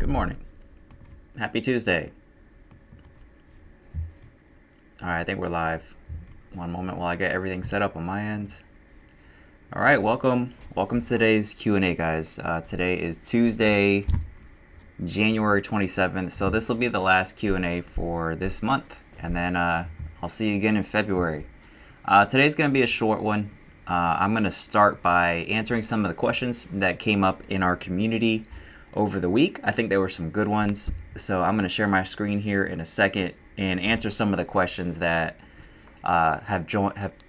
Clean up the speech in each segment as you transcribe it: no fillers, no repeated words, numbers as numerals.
Good morning. Happy Tuesday. All right, I think we're live. One moment while I get everything set up on my end. All right, welcome to today's Q&A, guys. Today is Tuesday, January 27th, so this will be the last Q&A for this month, and then I'll see you again in February. Today's going to be a short one. I'm going to start by answering some of the questions that came up in our community over the week. I think there were some good ones, so I'm going to share my screen here in a second and answer some of the questions that have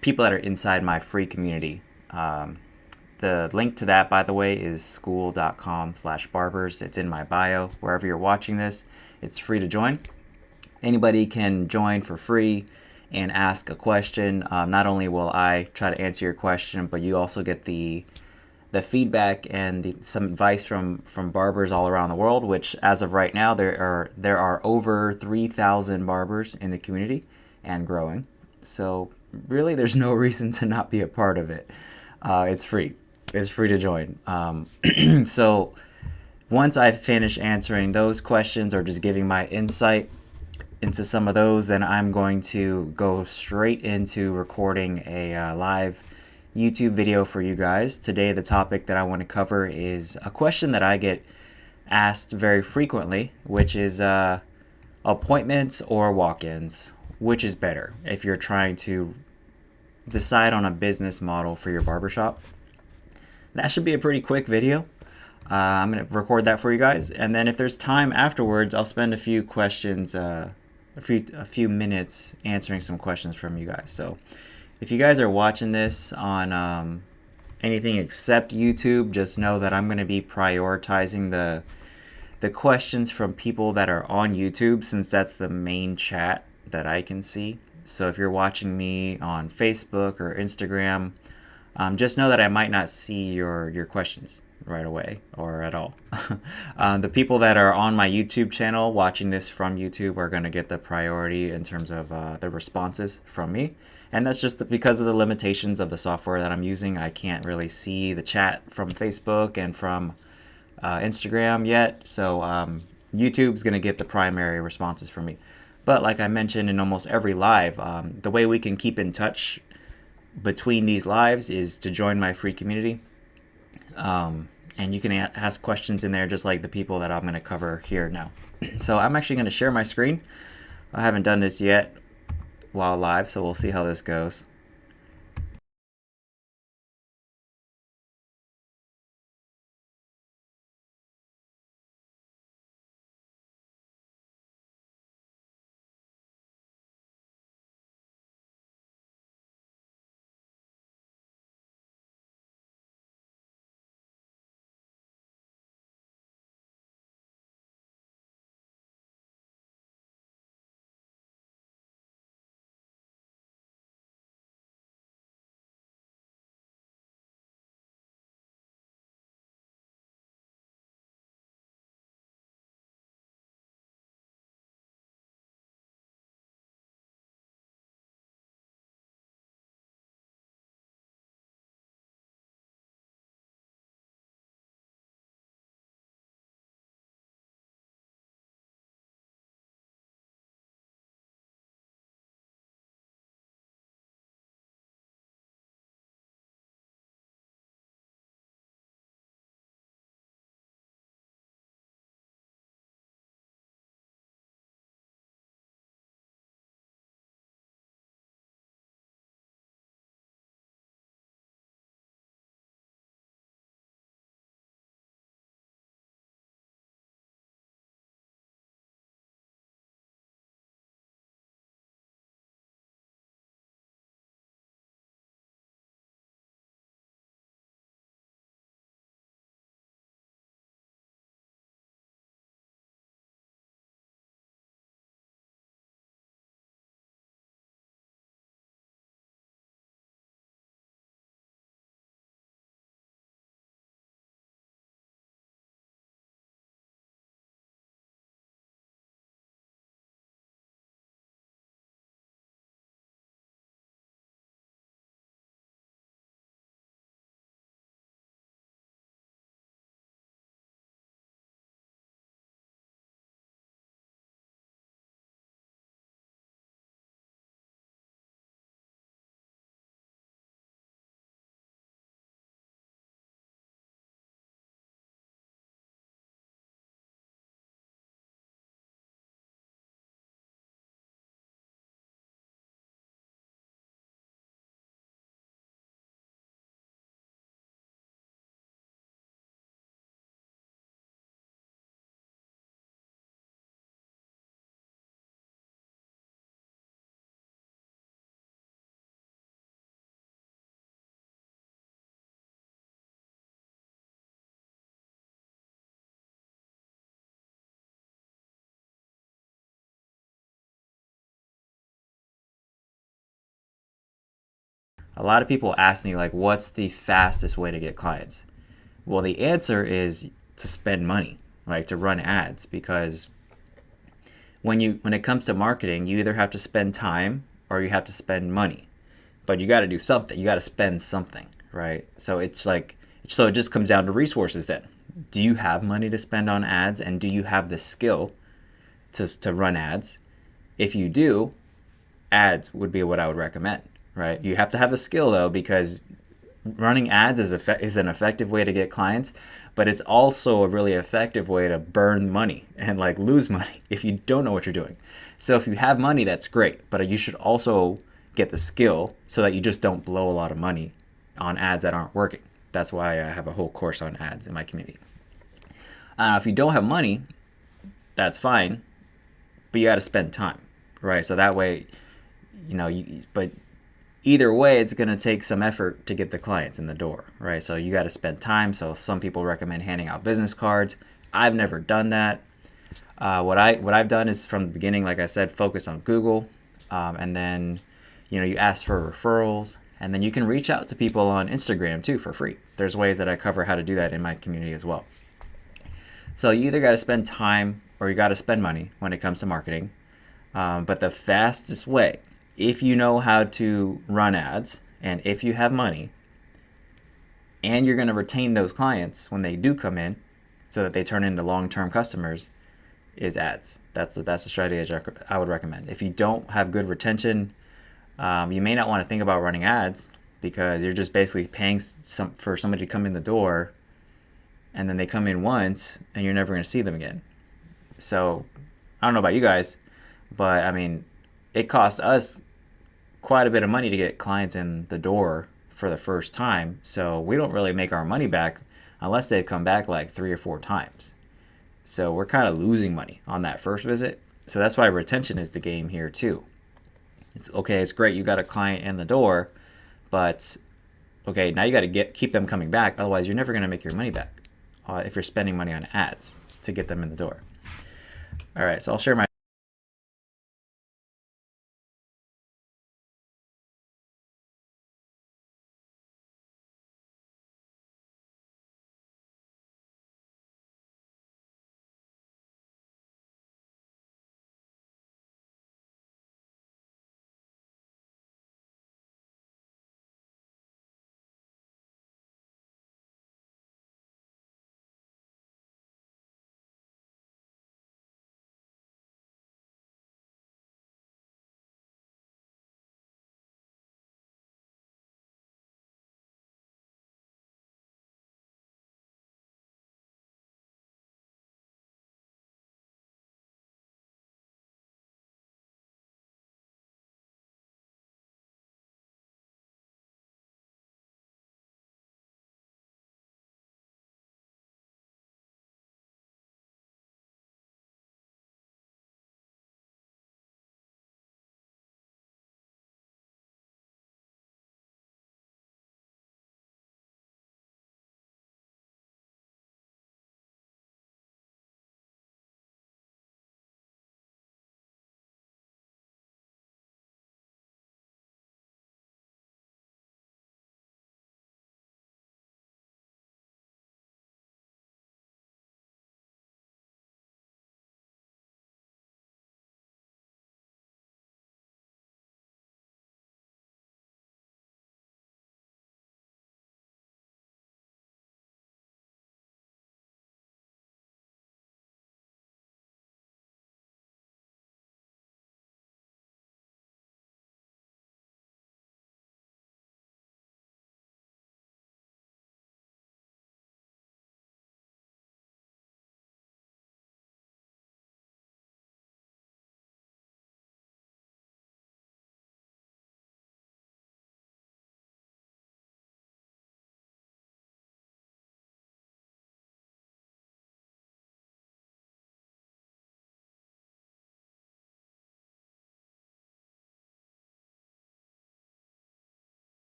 people that are inside my free community. The link to that, by the way, is skool.com/barbers. It's in my bio. Wherever you're watching this, it's free to join. Anybody can join for free and ask a question. Not only will I try to answer your question, but you also get the feedback and some advice from barbers all around the world, which as of right now, there are over 3,000 barbers in the community and growing. So really, there's no reason to not be a part of it. It's free. It's free to join. So once I finish answering those questions or just giving my insight into some of those, then I'm going to go straight into recording a live YouTube video for you guys. Today, the topic that I want to cover is a question that I get asked very frequently, which is appointments or walk-ins. Which is better if you're trying to decide on a business model for your barbershop? That should be a pretty quick video. I'm going to record that for you guys, and then if there's time afterwards, I'll spend a few questions, a few minutes answering some questions from you guys. So if you guys are watching this on anything except YouTube, just know that I'm going to be prioritizing the questions from people that are on YouTube, since that's the main chat that I can see. So if you're watching me on Facebook or Instagram, just know that I might not see your questions right away or at all. The people that are on my YouTube channel watching this from YouTube are going to get the priority in terms of the responses from me. And that's just because of the limitations of the software that I'm using. I can't really see the chat from Facebook and from Instagram yet. So YouTube's going to get the primary responses from me. But like I mentioned in almost every live, the way we can keep in touch between these lives is to join my free community. And you can ask questions in there just like the people that I'm going to cover here now. So I'm actually going to share my screen. I haven't done this yet while live, so we'll see how this goes. A lot of people ask me, like, what's the fastest way to get clients? Well, the answer is to spend money, right? To run ads, because when it comes to marketing, you either have to spend time or you have to spend money. But you got to do something. You got to spend something, right? So it just comes down to resources then. Do you have money to spend on ads, and do you have the skill to run ads? If you do, ads would be what I would recommend, right? You have to have a skill though, because running ads is an effective way to get clients, but it's also a really effective way to burn money and like lose money if you don't know what you're doing. So if you have money, that's great, but you should also get the skill so that you just don't blow a lot of money on ads that aren't working. That's why I have a whole course on ads in my community. If you don't have money, that's fine, but you got to spend time, right? So that way, but either way, it's going to take some effort to get the clients in the door, right? So you got to spend time. So some people recommend handing out business cards. I've never done that. What I've done is, from the beginning, like I said, focus on Google, and then you ask for referrals, and then you can reach out to people on Instagram too for free. There's ways that I cover how to do that in my community as well. So you either got to spend time or you got to spend money when it comes to marketing. But the fastest way, if you know how to run ads and if you have money and you're going to retain those clients when they do come in so that they turn into long-term customers, is ads. That's the strategy I would recommend. If you don't have good retention, you may not want to think about running ads, because you're just basically paying for somebody to come in the door, and then they come in once and you're never going to see them again. So I don't know about you guys, but I mean, it costs us quite a bit of money to get clients in the door for the first time. So we don't really make our money back unless they've come back like 3 or 4 times. So we're kind of losing money on that first visit. So that's why retention is the game here too. It's okay, it's great you got a client in the door, but okay, now you got to keep them coming back. Otherwise, you're never going to make your money back if you're spending money on ads to get them in the door. All right, so I'll share my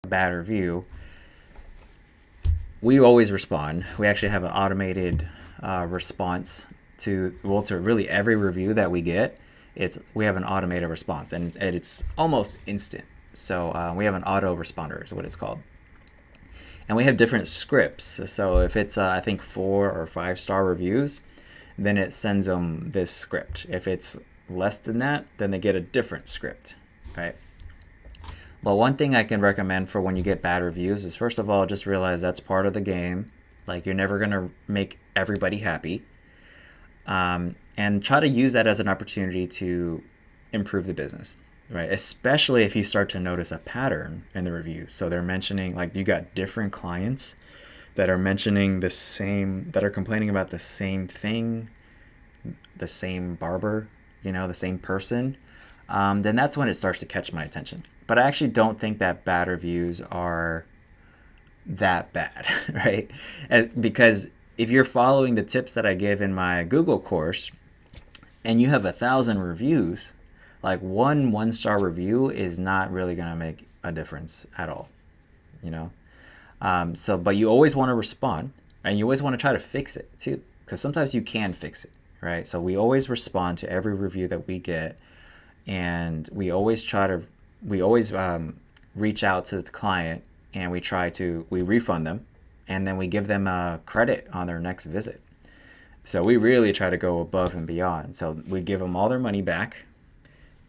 bad review, we always respond. We actually have an automated response to really every review that we get. We have an automated response, and it's almost instant. So we have an auto responder is what it's called. And we have different scripts. So if it's I think 4 or 5 star reviews, then it sends them this script. If it's less than that, then they get a different script, right? But one thing I can recommend for when you get bad reviews is, first of all, just realize that's part of the game. Like, you're never gonna make everybody happy, and try to use that as an opportunity to improve the business, right? Especially if you start to notice a pattern in the reviews. So they're mentioning, like, you got different clients that are mentioning that are complaining about the same thing, the same barber, the same person, then that's when it starts to catch my attention. But I actually don't think that bad reviews are that bad, right? Because if you're following the tips that I give in my Google course and you have 1,000 reviews, like one star review is not really going to make a difference at all, but you always want to respond, and you always want to try to fix it too, because sometimes you can fix it, right? So we always respond to every review that we get, and we always reach out to the client, and we refund them, and then we give them a credit on their next visit. So we really try to go above and beyond. So we give them all their money back,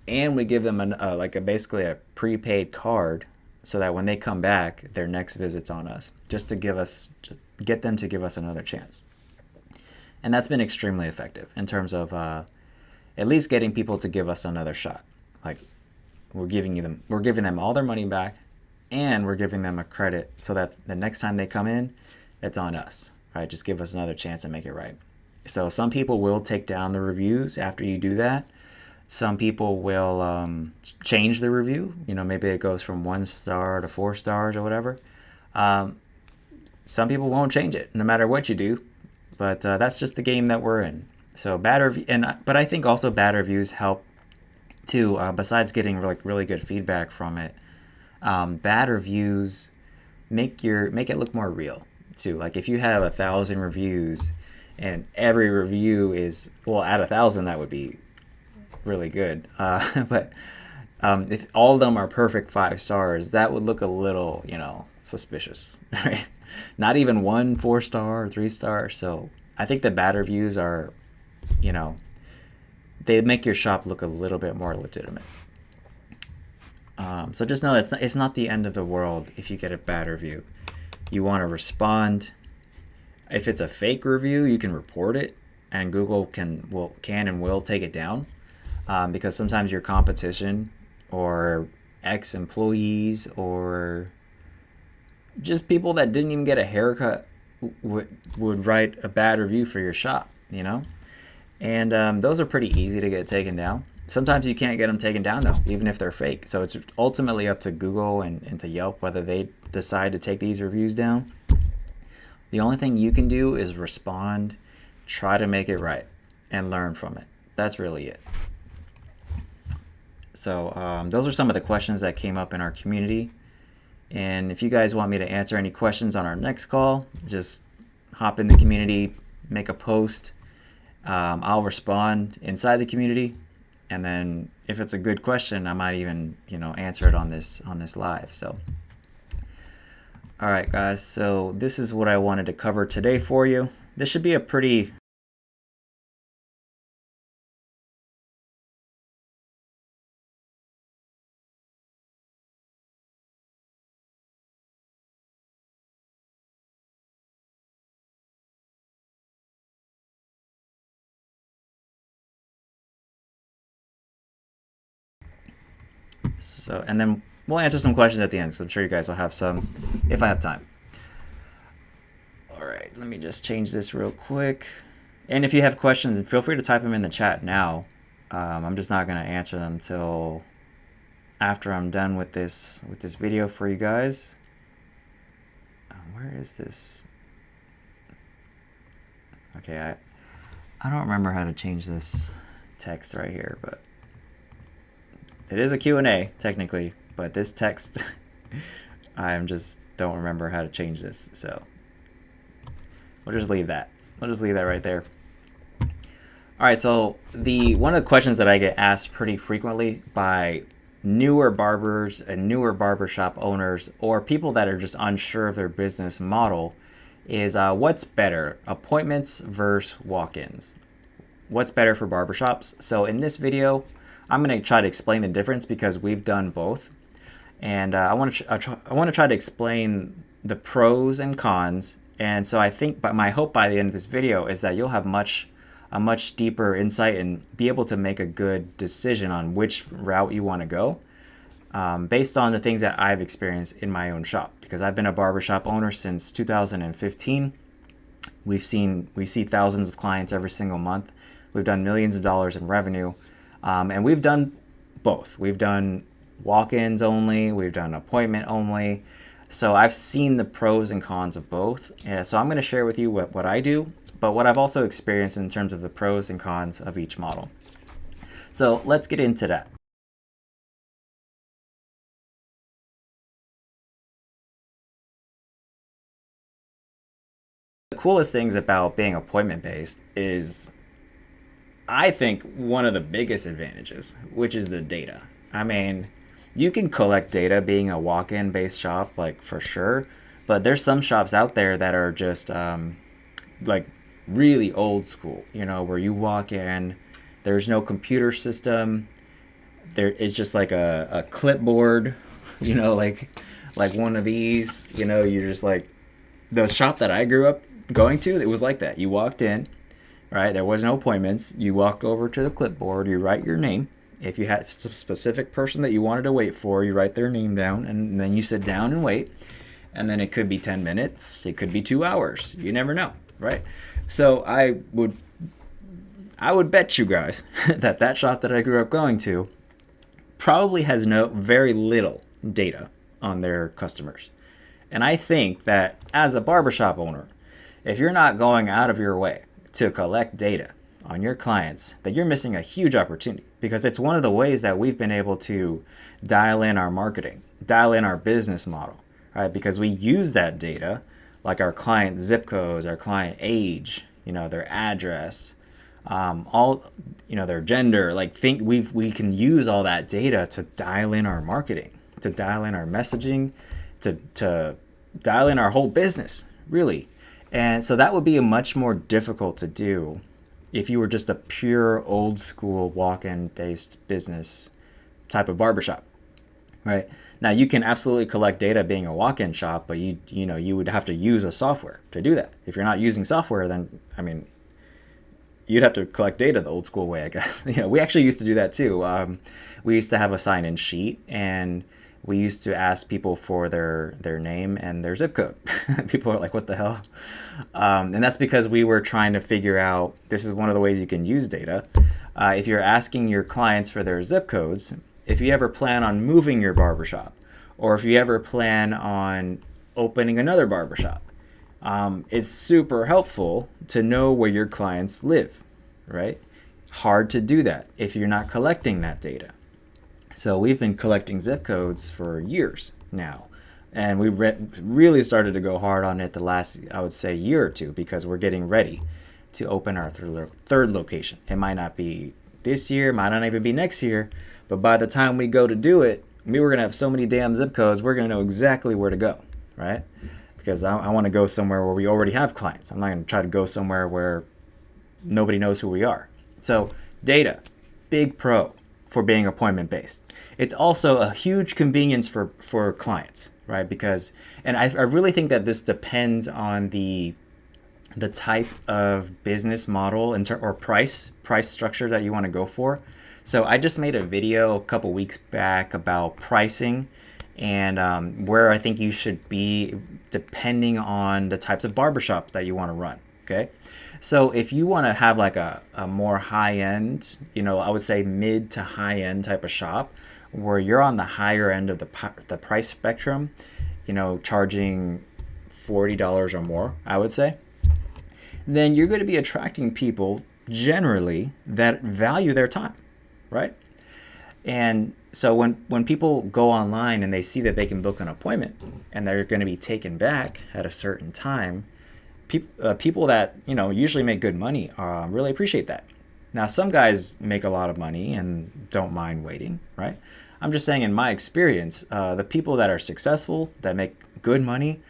and we give them basically a prepaid card, so that when they come back, their next visit's on us, just to get them to give us another chance. And that's been extremely effective in terms of at least getting people to give us another shot. Like, we're giving them all their money back, and we're giving them a credit, so that the next time they come in, it's on us, right? Just give us another chance and make it right. So some people will take down the reviews after you do that. Some people will change the review. Maybe it goes from 1 star to 4 stars or whatever. Some people won't change it, no matter what you do. But that's just the game that we're in. So but I think also bad reviews help too. Besides getting really good feedback from it, bad reviews make it look more real too. Like, if you have 1,000 reviews, and every review is, well, at 1,000, that would be really good. But if all of them are perfect 5 stars, that would look a little, suspicious, right? Not even 1 4 star or 3 star. So I think the bad reviews are, they make your shop look a little bit more legitimate. So just know it's not the end of the world if you get a bad review. You want to respond. If it's a fake review, you can report it, and Google can and will take it down. Because sometimes your competition or ex-employees or just people that didn't even get a haircut would write a bad review for your shop, And those are pretty easy to get taken down. Sometimes you can't get them taken down, though, even if they're fake. So it's ultimately up to Google and to Yelp whether they decide to take these reviews down. The only thing you can do is respond, try to make it right, and learn from it. That's really it. So those are some of the questions that came up in our community. And if you guys want me to answer any questions on our next call, just hop in the community, make a post. I'll respond inside the community. And then if it's a good question, I might even, answer it on this live. So, all right, guys. So this is what I wanted to cover today for you. This should be a pretty and then we'll answer some questions at the end, so I'm sure you guys will have some if I have time. All right, let me just change this real quick. And if you have questions, feel free to type them in the chat now. I'm just not going to answer them till after I'm done with this video for you guys. Where is this? Okay, I don't remember how to change this text right here, but it is a Q&A technically, but this text I just don't remember how to change this. So we'll just leave that. We'll just leave that right there. All right, so one of the questions that I get asked pretty frequently by newer barbers and newer barbershop owners or people that are just unsure of their business model is what's better, appointments versus walk-ins? What's better for barbershops? So in this video, I'm going to try to explain the difference because we've done both. And I want to try to explain the pros and cons. And so I think, but my hope by the end of this video is that you'll have a much deeper insight and be able to make a good decision on which route you want to go based on the things that I've experienced in my own shop. Because I've been a barbershop owner since 2015. We see thousands of clients every single month. We've done millions of dollars in revenue. And we've done both. We've done walk-ins only. We've done appointment only. So I've seen the pros and cons of both. So I'm going to share with you what I do, but what I've also experienced in terms of the pros and cons of each model. So let's get into that. The coolest things about being appointment-based is, I think, one of the biggest advantages, which is the data. I mean, you can collect data being a walk-in based shop, like for sure, but there's some shops out there that are just like really old school, where you walk in, there's no computer system, there is just like a clipboard, like one of these, you're just like, the shop that I grew up going to, it was like that. You walked in, right? There was no appointments. You walk over to the clipboard, you write your name. If you had a specific person that you wanted to wait for, you write their name down, and then you sit down and wait. And then it could be 10 minutes, it could be 2 hours. You never know, right? So I would bet you guys that shop that I grew up going to probably has very little data on their customers. And I think that as a barbershop owner, if you're not going out of your way to collect data on your clients, that you're missing a huge opportunity, because it's one of the ways that we've been able to dial in our marketing, dial in our business model, right? Because we use that data, like our client zip codes, our client age, their address, their gender, we can use all that data to dial in our marketing, to dial in our messaging, to dial in our whole business, really. And so that would be a much more difficult to do if you were just a pure old school walk-in based business type of barbershop, right? Now you can absolutely collect data being a walk-in shop, but you would have to use a software to do that. If you're not using software, then you'd have to collect data the old school way, I guess. We actually used to do that too. We used to have a sign-in sheet, and we used to ask people for their name and their zip code. People are like, what the hell? And that's because we were trying to figure out, this is one of the ways you can use data. If you're asking your clients for their zip codes, if you ever plan on moving your barbershop, or if you ever plan on opening another barbershop, it's super helpful to know where your clients live, right? Hard to do that if you're not collecting that data. So we've been collecting zip codes for years now, and we really started to go hard on it the last, I would say, year or two, because we're getting ready to open our third location. It might not be this year, might not even be next year, but by the time we go to do it, we're going to have so many damn zip codes, we're going to know exactly where to go, right? Because I want to go somewhere where we already have clients. I'm not going to try to go somewhere where nobody knows who we are. So data, big pro for being appointment based. It's also a huge convenience for clients, right? Because, and I really think that this depends on the type of business model or price structure that you want to go for. So I just made a video a couple weeks back about pricing and where I think you should be depending on the types of barbershop that you want to run. Okay. So if you want to have like a more high end, I would say mid to high end type of shop where you're on the higher end of the price spectrum, charging $40 or more, I would say, then you're going to be attracting people generally that value their time, right? And So when people go online and they see that they can book an appointment and they're going to be taken back at a certain time, people that usually make good money really appreciate that. Now, some guys make a lot of money and don't mind waiting, right? I'm just saying, in my experience, the people that are successful, that make good money,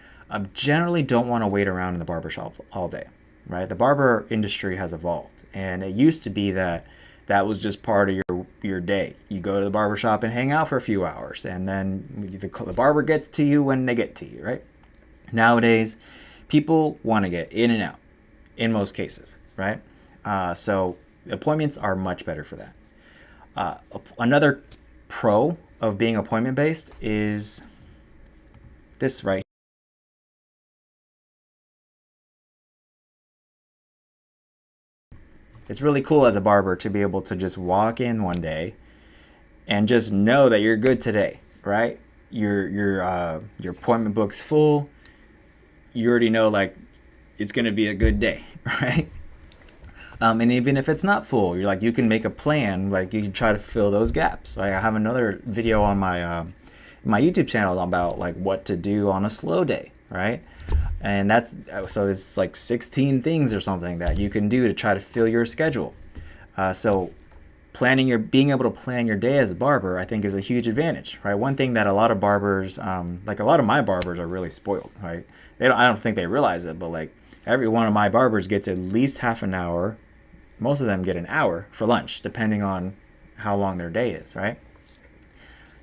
generally don't want to wait around in the barbershop all day, right? The barber industry has evolved, and it used to be that was just part of your day. You go to the barbershop and hang out for a few hours, and then the barber gets to you when they get to you, right? Nowadays, people want to get in and out in most cases, right? So appointments are much better for that. Another pro of being appointment based is this right. It's really cool as a barber to be able to just walk in one day and just know that you're good today, right? Your appointment book's full. You already know, like, it's gonna be a good day, right? And even if it's not full, you can make a plan. Like, you can try to fill those gaps. Like, I have another video on my YouTube channel about like what to do on a slow day, right? And so it's like 16 things or something that you can do to try to fill your schedule. So being able to plan your day as a barber, I think, is a huge advantage, right? One thing that a lot of barbers, like a lot of my barbers, are really spoiled, right? I don't think they realize it, but like every one of my barbers gets at least half an hour. Most of them get an hour for lunch, depending on how long their day is, right?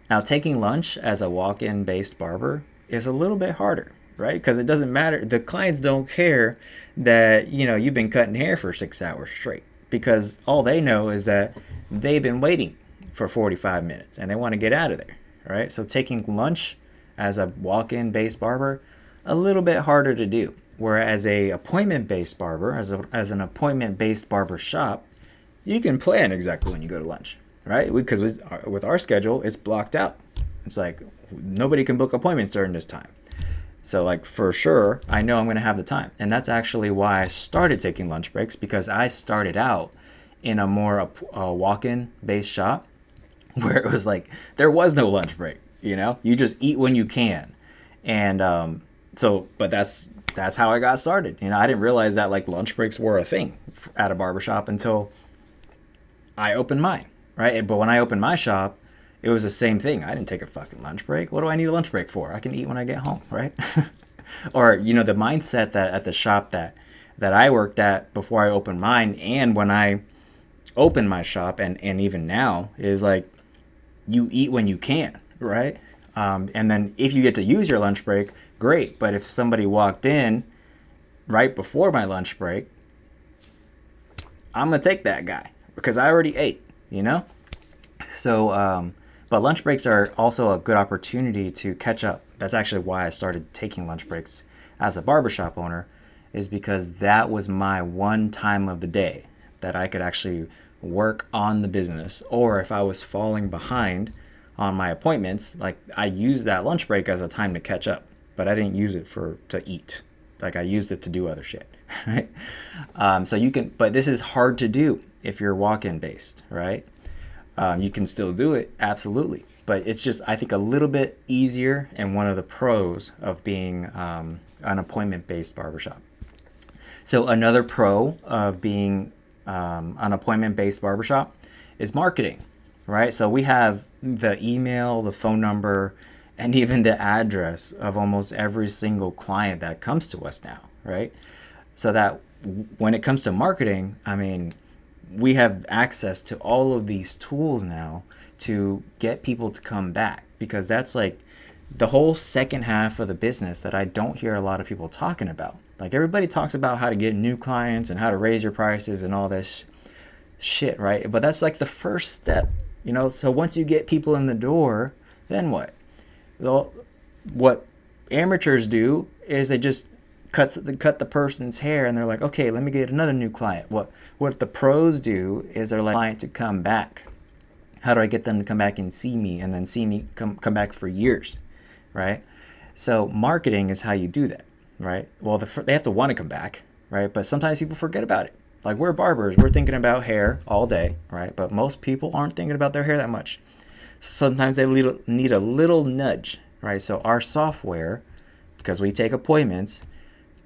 Now, taking lunch as a walk-in based barber is a little bit harder, right? Because it doesn't matter. The clients don't care that, you've been cutting hair for 6 hours straight, because all they know is that they've been waiting for 45 minutes and they want to get out of there, right? So taking lunch as a walk-in based barber, a little bit harder to do. Whereas a appointment-based barber, as an appointment-based barber shop, you can plan exactly when you go to lunch, right? Because with our schedule, it's blocked out. It's like nobody can book appointments during this time. So like for sure, I know I'm going to have the time. And that's actually why I started taking lunch breaks, because I started out in a more walk-in based shop where it was like there was no lunch break. You just eat when you can. And but that's how I got started. I didn't realize that like lunch breaks were a thing at a barbershop until I opened mine, right? But when I opened my shop, it was the same thing. I didn't take a fucking lunch break. What do I need a lunch break for? I can eat when I get home, right? Or, the mindset that at the shop that I worked at before I opened mine, and when I opened my shop, and even now, is like, you eat when you can, right? And then if you get to use your lunch break, great. But if somebody walked in right before my lunch break, I'm going to take that guy because I already ate, So, but lunch breaks are also a good opportunity to catch up. That's actually why I started taking lunch breaks as a barbershop owner, is because that was my one time of the day that I could actually work on the business. Or if I was falling behind on my appointments, like I used that lunch break as a time to catch up, but I didn't use it to eat. Like I used it to do other shit, right? So you can, but this is hard to do if you're walk-in based, right? You can still do it, absolutely. But it's just, I think, a little bit easier, and one of the pros of being an appointment-based barbershop. So another pro of being an appointment-based barbershop is marketing, right? So we have the email, the phone number, and even the address of almost every single client that comes to us now, right? So that when it comes to marketing, I mean, we have access to all of these tools now to get people to come back, because that's like the whole second half of the business that I don't hear a lot of people talking about. Like everybody talks about how to get new clients and how to raise your prices and all this shit, right? But that's like the first step, So once you get people in the door, then what? Well, what amateurs do is they just cut the person's hair and they're like, okay, let me get another new client. What the pros do is they're like, client to come back. How do I get them to come back and see me, and then see me come back for years, right? So marketing is how you do that, right? Well, they have to want to come back, right? But sometimes people forget about it. Like we're barbers, we're thinking about hair all day, right? But most people aren't thinking about their hair that much. Sometimes they need a little nudge, right? So our software, because we take appointments,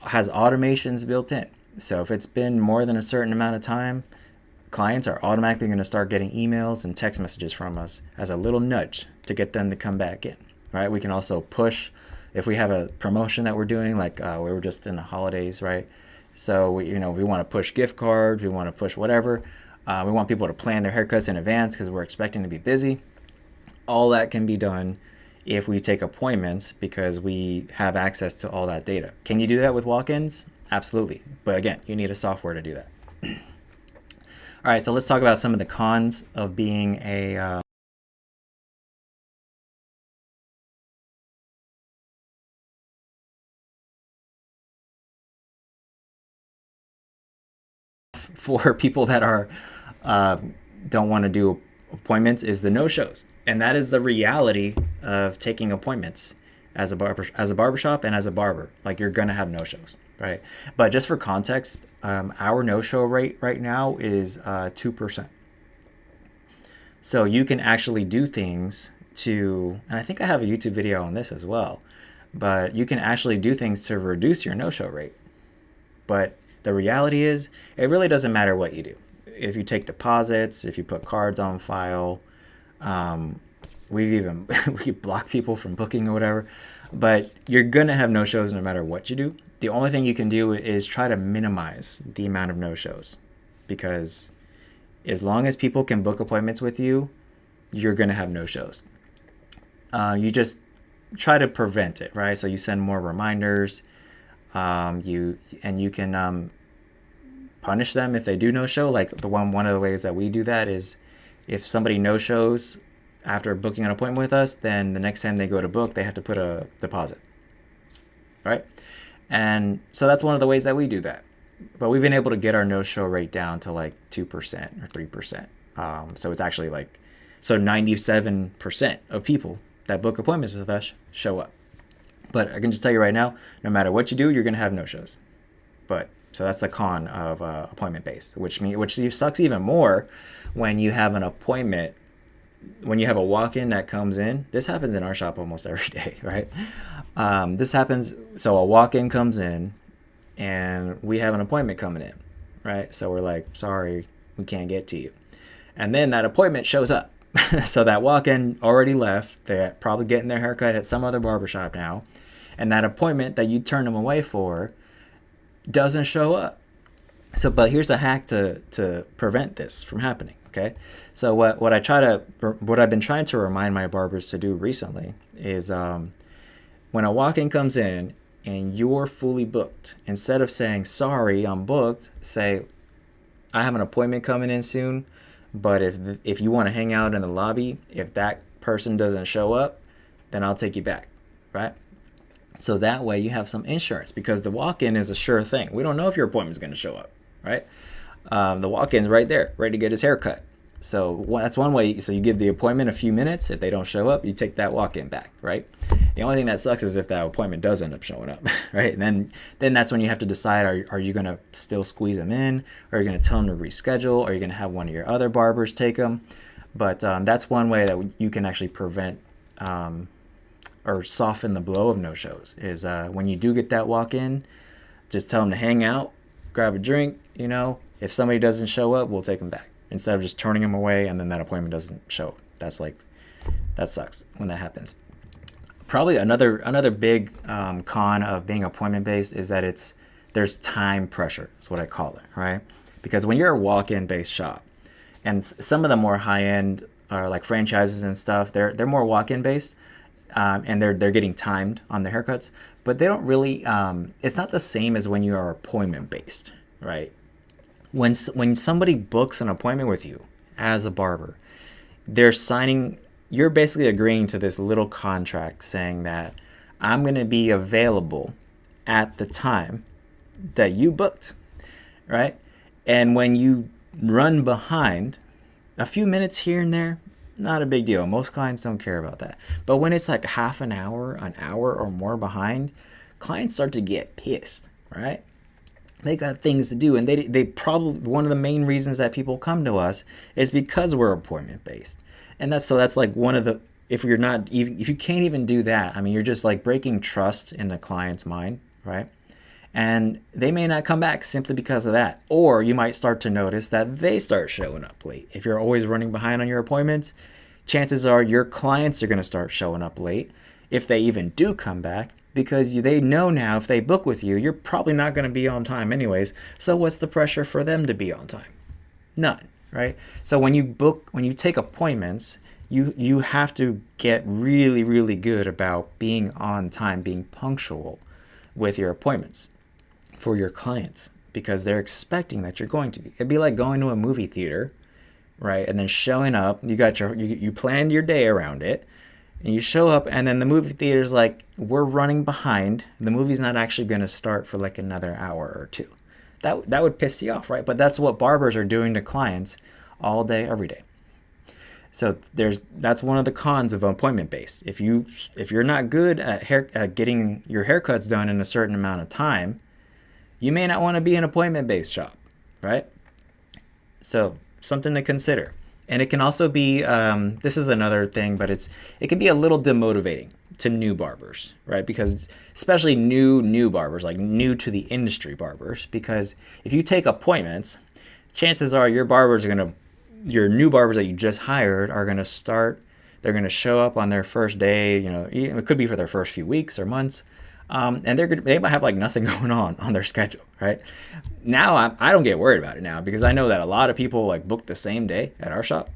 has automations built in. So if it's been more than a certain amount of time, clients are automatically going to start getting emails and text messages from us as a little nudge to get them to come back in, right? We can also push if we have a promotion that we're doing, like we were just in the holidays, right? So we want to push gift cards, we want to push whatever. We want people to plan their haircuts in advance because we're expecting to be busy. All that can be done if we take appointments because we have access to all that data. Can you do that with walk-ins? Absolutely. But again, you need a software to do that. All right, so let's talk about some of the cons of being a for people that are don't want to do appointments is the no-shows, and that is the reality of taking appointments as a barbershop and as a barber. Like, you're gonna have no-shows, right? But just for context, our no-show rate right now is 2%. So you can actually do things to, and I think I have a YouTube video on this as well, but you can actually do things to reduce your no-show rate. But the reality is, it really doesn't matter what you do. If you take deposits, if you put cards on file, we block people from booking or whatever, but you're gonna have no-shows no matter what you do. The only thing you can do is try to minimize the amount of no-shows, because as long as people can book appointments with you, you're gonna have no-shows. You just try to prevent it, right? So you send more reminders. You can punish them if they do no-show. Like one of the ways that we do that is if somebody no-shows after booking an appointment with us, then the next time they go to book, they have to put a deposit, right? And so that's one of the ways that we do that. But we've been able to get our no-show rate down to like 2% or 3%. So it's actually like, so 97% of people that book appointments with us show up. But I can just tell you right now, no matter what you do, you're going to have no-shows. But so that's the con of appointment-based, which sucks even more when you have an appointment, when you have a walk-in that comes in. This happens in our shop almost every day, right? This happens, so a walk-in comes in, and we have an appointment coming in, right? So we're like, sorry, we can't get to you. And then that appointment shows up. So that walk-in already left. They're probably getting their haircut at some other barbershop now. And that appointment that you turned them away for doesn't show up. So, but here's a hack to prevent this from happening, okay? So what I've been trying to remind my barbers to do recently is when a walk-in comes in and you're fully booked, instead of saying, sorry, I'm booked, say, I have an appointment coming in soon, but if you want to hang out in the lobby, if that person doesn't show up, then I'll take you back, right? So that way you have some insurance, because the walk-in is a sure thing. We don't know if your appointment's going to show up, right? The walk-in's right there, ready to get his hair cut. So that's one way. So you give the appointment a few minutes. If they don't show up, you take that walk-in back, right? The only thing that sucks is if that appointment does end up showing up, right? And then that's when you have to decide, are you going to still squeeze them in? Or are you going to tell them to reschedule? Or are you going to have one of your other barbers take them? But that's one way that you can actually prevent or soften the blow of no-shows is when you do get that walk-in, just tell them to hang out, grab a drink, If somebody doesn't show up, we'll take them back, instead of just turning them away and then that appointment doesn't show. That sucks when that happens. Probably another big con of being appointment-based is that there's time pressure, is what I call it, right? Because when you're a walk-in based shop, and some of the more high-end are like franchises and stuff, they're more walk-in based, and they're getting timed on their haircuts, but they don't really. It's not the same as when you are appointment-based, right? When somebody books an appointment with you as a barber, you're basically agreeing to this little contract saying that I'm going to be available at the time that you booked, right? And when you run behind a few minutes here and there, not a big deal. Most clients don't care about that. But when it's like half an hour or more behind, clients start to get pissed, right? They got things to do, and they probably, one of the main reasons that people come to us is because we're appointment based. And that's like one of the, if you're not even, if you can't even do that, I mean, you're just like breaking trust in the client's mind, right? And they may not come back simply because of that. Or you might start to notice that they start showing up late. If you're always running behind on your appointments, chances are your clients are going to start showing up late, if they even do come back, because they know now if they book with you, you're probably not going to be on time anyways. So what's the pressure for them to be on time? None, right? So when you take appointments, you have to get really, really good about being on time, being punctual with your appointments for your clients, because they're expecting that you're going to be. It'd be like going to a movie theater, right? And then showing up, you planned your day around it, and you show up, and then the movie theater's like, we're running behind. The movie's not actually going to start for like another hour or two. That would piss you off, right? But that's what barbers are doing to clients all day, every day. So that's one of the cons of appointment based. If you're not good at getting your haircuts done in a certain amount of time, you may not want to be an appointment based shop, right? So something to consider. And it can also be, this is another thing, but it can be a little demotivating to new barbers, right? Because especially new barbers, like new to the industry barbers, because if you take appointments, chances are your new barbers that you just hired are going to start, they're going to show up on their first day, it could be for their first few weeks or months. And they might have like nothing going on their schedule, right? Now I don't get worried about it now, because I know that a lot of people like book the same day at our shop.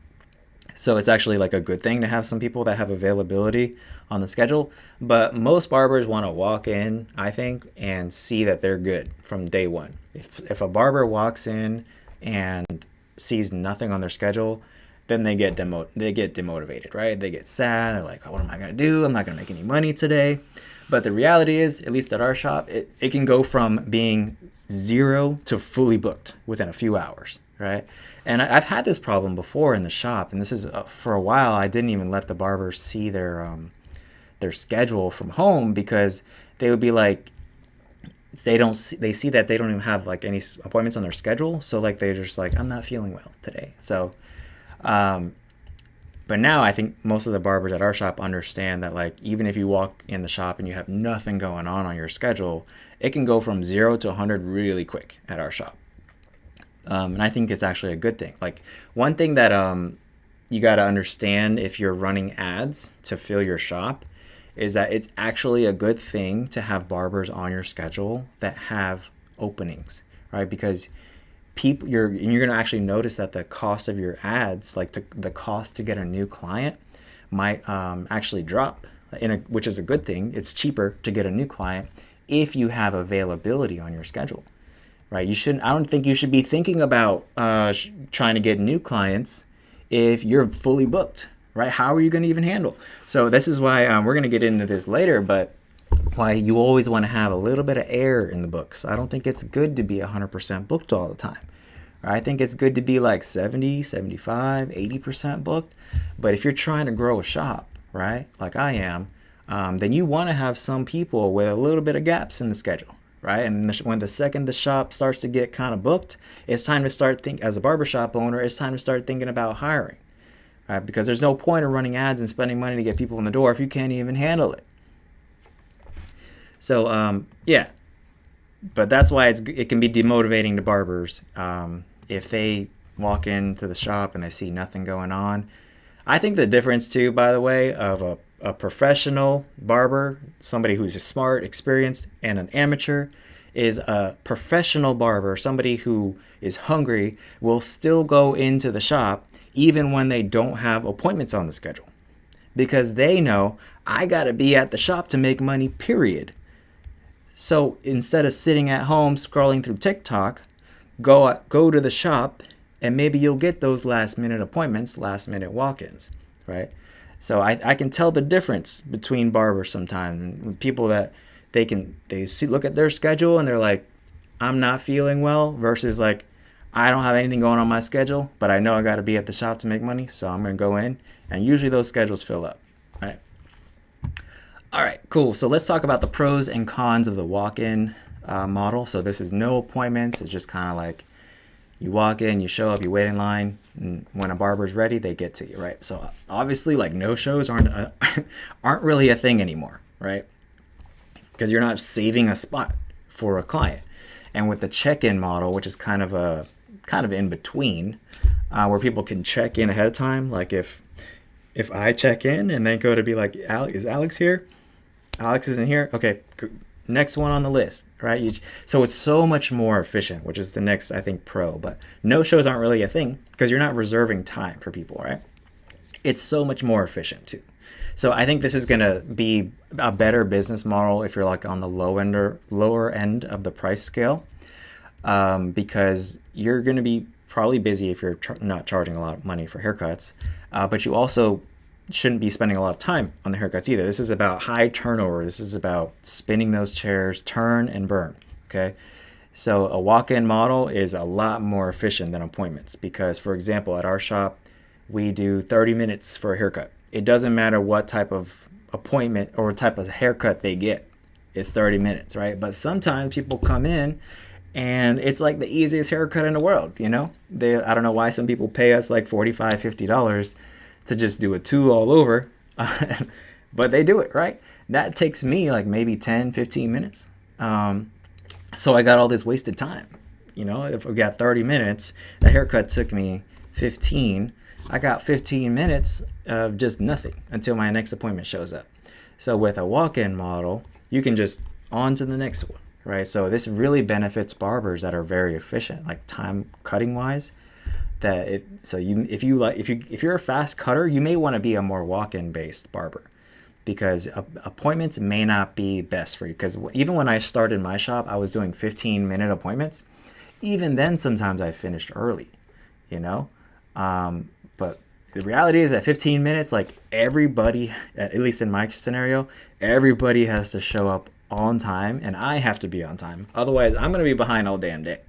So it's actually like a good thing to have some people that have availability on the schedule. But most barbers want to walk in, I think, and see that they're good from day one. If a barber walks in and sees nothing on their schedule, then they get demotivated, right? They get sad. They're like, oh, what am I going to do? I'm not going to make any money today. But the reality is, at least at our shop, it can go from being 0 to fully booked within a few hours, right? And I've had this problem before in the shop, and this is for a while I didn't even let the barbers see their schedule from home, because they would be like, they see that they don't even have like any appointments on their schedule, so like they're just like, I'm not feeling well today. So but now I think most of the barbers at our shop understand that, like, even if you walk in the shop and you have nothing going on your schedule, it can go from 0 to 100 really quick at our shop. And I think it's actually a good thing. Like, one thing that you got to understand if you're running ads to fill your shop is that it's actually a good thing to have barbers on your schedule that have openings, right? Because you're going to actually notice that the cost of your ads, like the cost to get a new client, might actually drop, which is a good thing. It's cheaper to get a new client if you have availability on your schedule, right? I don't think you should be thinking about trying to get new clients if you're fully booked, right? How are you going to even handle? So this is why we're going to get into this later, but why you always want to have a little bit of air in the books. I don't think it's good to be 100% booked all the time. I think it's good to be like 70, 75, 80% booked. But if you're trying to grow a shop, right, like I am, then you want to have some people with a little bit of gaps in the schedule, right? And when the second the shop starts to get kind of booked, it's time to start as a barbershop owner, it's time to start thinking about hiring, right? Because there's no point in running ads and spending money to get people in the door if you can't even handle it. So, yeah, but that's why it can be demotivating to barbers if they walk into the shop and they see nothing going on. I think the difference, too, by the way, of a professional barber, somebody who's smart, experienced, and an amateur, is a professional barber, somebody who is hungry, will still go into the shop even when they don't have appointments on the schedule. Because they know, I got to be at the shop to make money, period. So instead of sitting at home scrolling through TikTok, go to the shop, and maybe you'll get those last minute appointments, last minute walk-ins, right? So I can tell the difference between barbers sometimes. People that look at their schedule and they're like, I'm not feeling well, versus like, I don't have anything going on my schedule, but I know I got to be at the shop to make money, so I'm going to go in, and usually those schedules fill up, right? All right, cool. So let's talk about the pros and cons of the walk-in model. So this is no appointments. It's just kind of like you walk in, you show up, you wait in line, and when a barber's ready, they get to you, right? So obviously, like no shows aren't really a thing anymore, right? Because you're not saving a spot for a client. And with the check-in model, which is kind of in between, where people can check in ahead of time, like if I check in and then go to be like, is Alex here? Alex isn't here. Okay, next one on the list, right? So it's so much more efficient, which is the next, I think, pro. But no shows aren't really a thing because you're not reserving time for people, right? It's so much more efficient too. So I think this is going to be a better business model if you're like on the lower end of the price scale, because you're going to be probably busy if you're not charging a lot of money for haircuts, but you also shouldn't be spending a lot of time on the haircuts either. This is about high turnover. This is about spinning those chairs, turn and burn. Okay. So a walk-in model is a lot more efficient than appointments because, for example, at our shop, we do 30 minutes for a haircut. It doesn't matter what type of appointment or type of haircut they get. It's 30 minutes, right? But sometimes people come in and it's like the easiest haircut in the world, you know? I don't know why some people pay us like $45, $50 to just do a two all over, but they do it, right? That takes me like maybe 10, 15 minutes. So I got all this wasted time. You know, if we got 30 minutes, the haircut took me 15. I got 15 minutes of just nothing until my next appointment shows up. So with a walk-in model, you can just on to the next one, right? So this really benefits barbers that are very efficient, like time cutting wise. If you're a fast cutter, you may want to be a more walk-in based barber because appointments may not be best for you. Because even when I started my shop, I was doing 15-minute appointments. Even then, sometimes I finished early, you know. But the reality is that 15 minutes, like everybody, at least in my scenario, everybody has to show up on time, and I have to be on time. Otherwise, I'm going to be behind all damn day.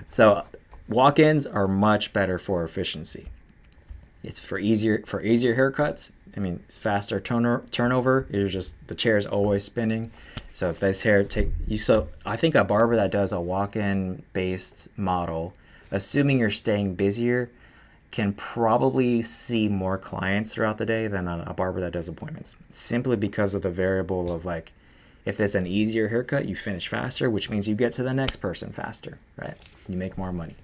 So walk-ins are much better for efficiency. It's for easier haircuts. I mean, it's faster turnover. The chair's always spinning. So if this hair I think a barber that does a walk-in based model, assuming you're staying busier, can probably see more clients throughout the day than a barber that does appointments. Simply because of the variable of like, if it's an easier haircut, you finish faster, which means you get to the next person faster, right? You make more money.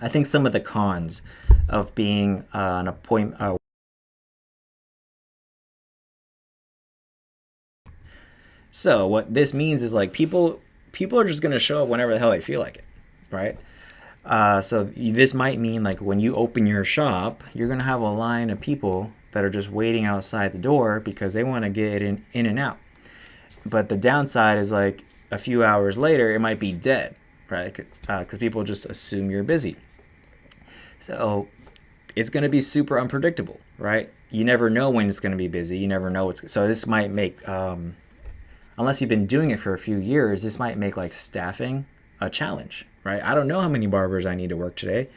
I think some of the cons of being an appointment. So what this means is like people are just gonna show up whenever the hell they feel like it, right? So this might mean like when you open your shop, you're gonna have a line of people that are just waiting outside the door because they want to get in and out. But the downside is like a few hours later, it might be dead, right? Because people just assume you're busy. So it's going to be super unpredictable, right? You never know when it's going to be busy. You never know so this might make, unless you've been doing it for a few years, this might make like staffing a challenge, right? I don't know how many barbers I need to work today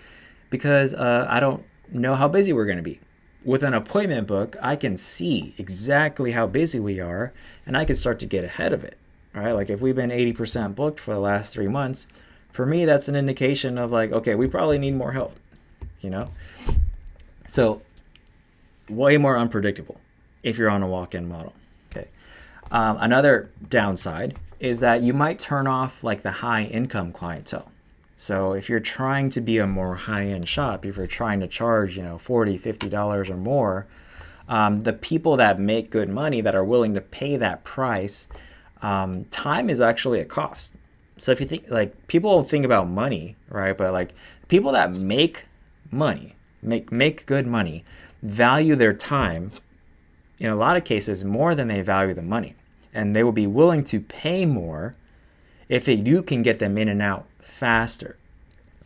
because I don't know how busy we're going to be. With an appointment book, I can see exactly how busy we are and I can start to get ahead of it, right? Like if we've been 80% booked for the last 3 months, for me, that's an indication of like, okay, we probably need more help, you know? So way more unpredictable if you're on a walk-in model, okay? Another downside is that you might turn off like the high income clientele. So if you're trying to be a more high-end shop, if you're trying to charge, $40, $50 or more, the people that make good money that are willing to pay that price, time is actually a cost. So if you think like people think about money, right? But like people that make money, make good money, value their time in a lot of cases more than they value the money. And they will be willing to pay more if you can get them in and out faster,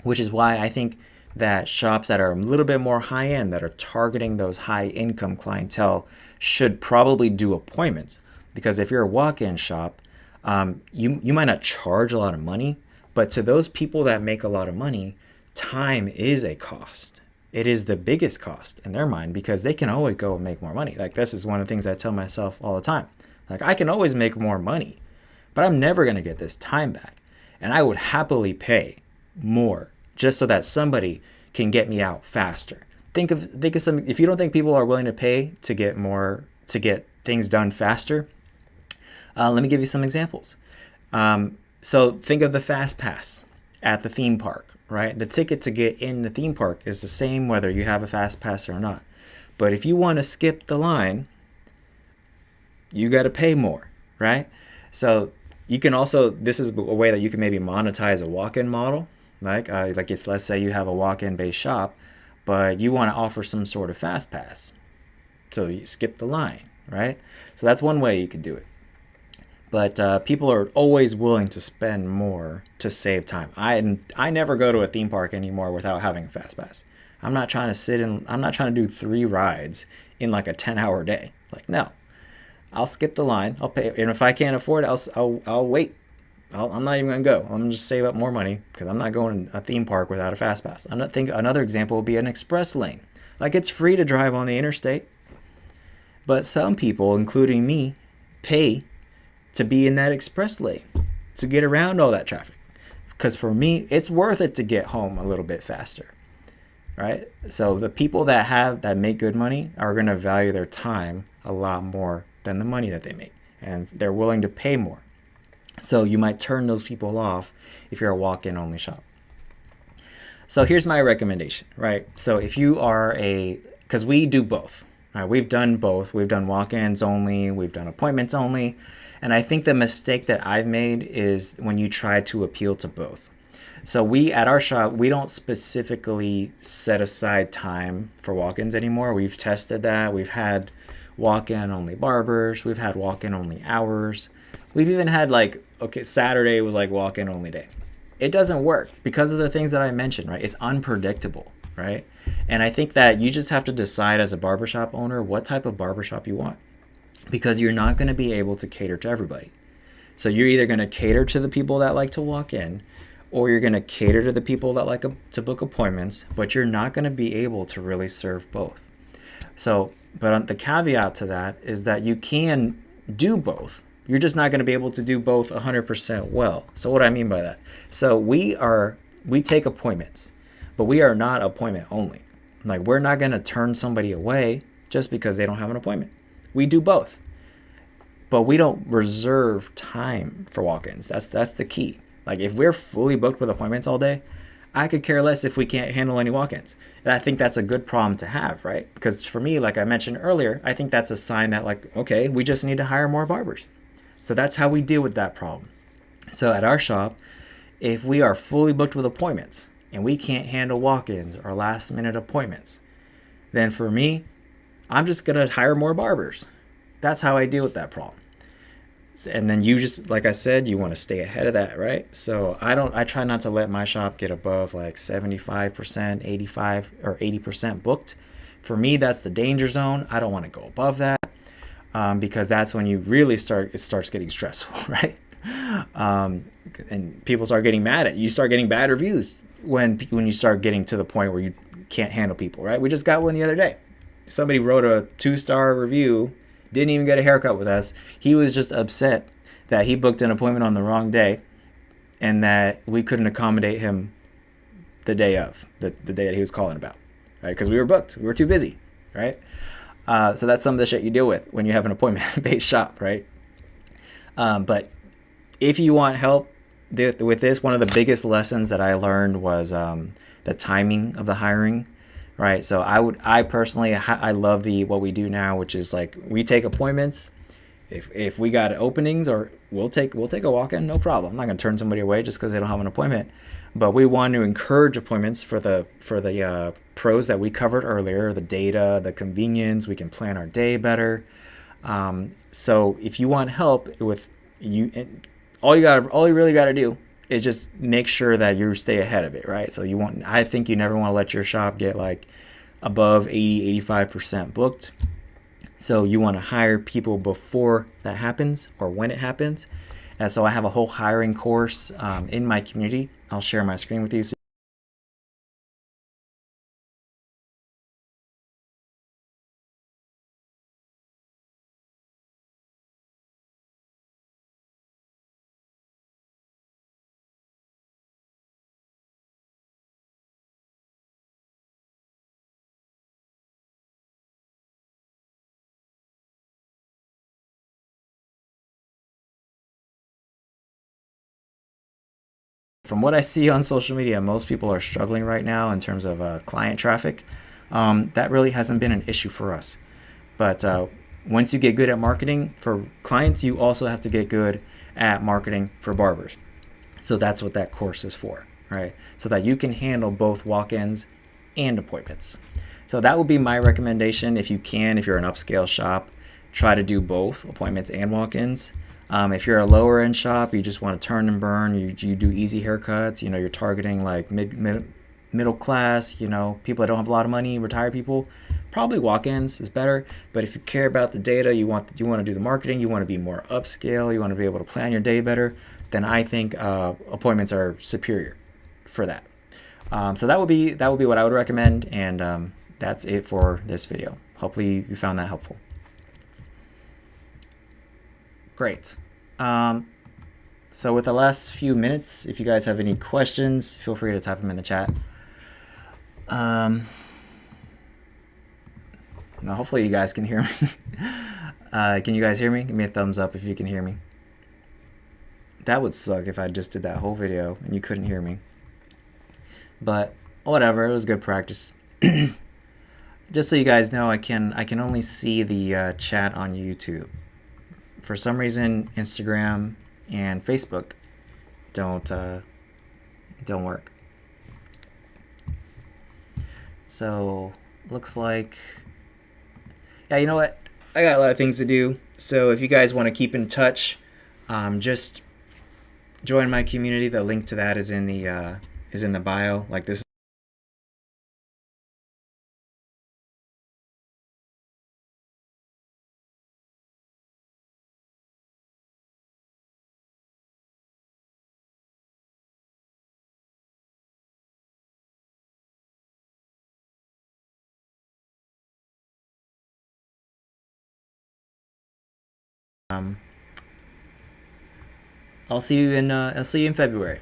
which is why I think that shops that are a little bit more high end, that are targeting those high income clientele, should probably do appointments. Because if you're a walk-in shop, you might not charge a lot of money, but to those people that make a lot of money, time is a cost. It is the biggest cost in their mind because they can always go and make more money. Like this is one of the things I tell myself all the time. Like I can always make more money, but I'm never going to get this time back. And I would happily pay more just so that somebody can get me out faster. Think of some, if you don't think people are willing to pay to get more, to get things done faster, let me give you some examples. So think of the fast pass at the theme park, right? The ticket to get in the theme park is the same whether you have a fast pass or not. But if you want to skip the line, you got to pay more, right? So you can also, this is a way that you can maybe monetize a walk-in model. Let's say you have a walk-in based shop, but you want to offer some sort of fast pass. So you skip the line, right? So that's one way you could do it. But people are always willing to spend more to save time. I never go to a theme park anymore without having a fast pass. I'm not trying to do 3 rides in like a 10-hour day. Like, no, I'll skip the line. I'll pay, and if I can't afford it, I'll wait. I'm not even gonna go. I'm gonna just save up more money because I'm not going to a theme park without a fast pass. Another example would be an express lane. Like, it's free to drive on the interstate, but some people, including me, pay to be in that express lane to get around all that traffic. Because for me, it's worth it to get home a little bit faster, right? So the people that make good money are going to value their time a lot more than the money that they make, and they're willing to pay more. So you might turn those people off if you're a walk-in only shop. So here's my recommendation, right? So if you are because we do both, right? We've done both. We've done walk-ins only, we've done appointments only. And I think the mistake that I've made is when you try to appeal to both. So at our shop, we don't specifically set aside time for walk-ins anymore. We've tested that. We've had walk-in only barbers. We've had walk-in only hours. We've even had Saturday was like walk-in only day. It doesn't work because of the things that I mentioned, right? It's unpredictable, right? And I think that you just have to decide as a barbershop owner what type of barbershop you want, because you're not going to be able to cater to everybody. So you're either going to cater to the people that like to walk in, or you're going to cater to the people that like to book appointments, but you're not going to be able to really serve both. So, but the caveat to that is that you can do both. You're just not going to be able to do both 100% well. So what do I mean by that? So we take appointments, but we are not appointment only. Like, we're not going to turn somebody away just because they don't have an appointment. We do both, but we don't reserve time for walk-ins. That's the key. Like, if we're fully booked with appointments all day, I could care less if we can't handle any walk-ins. And I think that's a good problem to have, right? Because for me, like I mentioned earlier, I think that's a sign that, like, okay, we just need to hire more barbers. So that's how we deal with that problem. So at our shop, if we are fully booked with appointments and we can't handle walk-ins or last-minute appointments, then for me, I'm just going to hire more barbers. That's how I deal with that problem. And then you just, like I said, you want to stay ahead of that, right? So I try not to let my shop get above like 75%, 85 or 80% booked. For me, that's the danger zone. I don't want to go above that because that's when you really it starts getting stressful, right? And people start getting mad at you. You start getting bad reviews when you start getting to the point where you can't handle people, right? We just got one the other day. Somebody wrote a 2-star review, didn't even get a haircut with us. He was just upset that he booked an appointment on the wrong day and that we couldn't accommodate him the day of, the day that he was calling about, right? Because we were booked. We were too busy, right? So that's some of the shit you deal with when you have an appointment-based shop, right? But if you want help with this, one of the biggest lessons that I learned was the timing of the hiring. Right. So I personally love what we do now, which is like we take appointments. If we got openings, or we'll take a walk-in, no problem. I'm not going to turn somebody away just because they don't have an appointment. But we want to encourage appointments for the pros that we covered earlier, the data, the convenience. We can plan our day better. So if you want help with all you really got to do is just make sure that you stay ahead of it, right? So I think you never want to let your shop get like above 80, 85% booked. So you want to hire people before that happens or when it happens. And so I have a whole hiring course in my community. I'll share my screen with you. So from what I see on social media, most people are struggling right now in terms of client traffic. That really hasn't been an issue for us. But once you get good at marketing for clients, you also have to get good at marketing for barbers. So that's what that course is for, right? So that you can handle both walk-ins and appointments. So that would be my recommendation. If you can, if you're an upscale shop, try to do both appointments and walk-ins. If you're a lower end shop, you just want to turn and burn. You do easy haircuts. You're targeting like middle class. People that don't have a lot of money, retired people. Probably walk-ins is better. But if you care about the data, you want to do the marketing. You want to be more upscale. You want to be able to plan your day better. Then I think appointments are superior for that. So that would be what I would recommend. And that's it for this video. Hopefully you found that helpful. Great. So with the last few minutes, if you guys have any questions, feel free to type them in the chat. Now hopefully you guys can hear me. Can you guys hear me? Give me a thumbs up if you can hear me. That would suck if I just did that whole video and you couldn't hear me. But whatever, it was good practice. Just so you guys know, I can only see the chat on YouTube. For some reason, Instagram and Facebook don't work. So looks like, yeah, you know what? I got a lot of things to do. So if you guys want to keep in touch, just join my community. The link to that is in the bio. Like this. I'll see you in February.